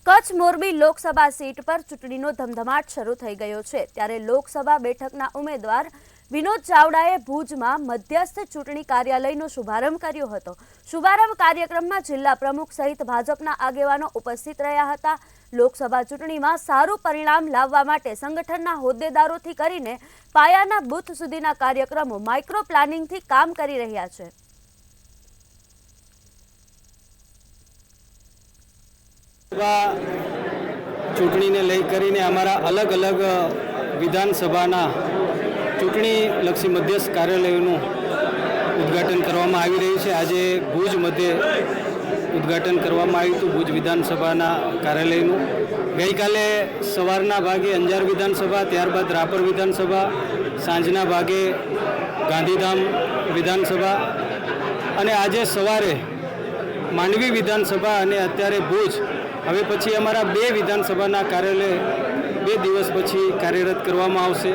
Kutch Morbi Lok Sabha seat પર ચૂંટણીનો ધમધમાટ શરૂ થઈ ગયો છે ત્યારે લોકસભા બેઠકના ઉમેદવાર વિનોદ ચાવડાએ ભુજમાં મધ્યસ્થ ચૂંટણી કાર્યાલયનો શુભારંભ કર્યો હતો। શુભારંભ કાર્યક્રમમાં જિલ્લા પ્રમુખ સહિત ભાજપના આગેવાનો ઉપસ્થિત રહ્યા હતા। લોકસભા ચૂંટણીમાં સારું પરિણામ લાવવા માટે સંગઠનના હોદ્દેદારોથી કરીને પાયાના બૂથ સુધીના કાર્યક્રમો માઇક્રો પ્લાનિંગથી કામ કરી રહ્યા છે। ચૂંટણીને લઈ કરીને અમારા અલગ અલગ વિધાનસભાના ચૂંટણીલક્ષી મધ્યસ્થ કાર્યાલયોનું ઉદ્ઘાટન કરવામાં આવી રહ્યું છે। આજે ભુજ મધ્યે ઉદ્ઘાટન કરવામાં આવ્યું હતું ભુજ વિધાનસભાના કાર્યાલયનું। ગઈકાલે સવારના ભાગે અંજાર વિધાનસભા, ત્યારબાદ રાપર વિધાનસભા, સાંજના ભાગે ગાંધીધામ વિધાનસભા અને આજે સવારે માંડવી વિધાનસભા અને અત્યારે ભુજ। હવે પછી અમારા 2 વિધાનસભાના કાર્યાલય 2 દિવસ પછી કાર્યરત કરવામાં આવશે।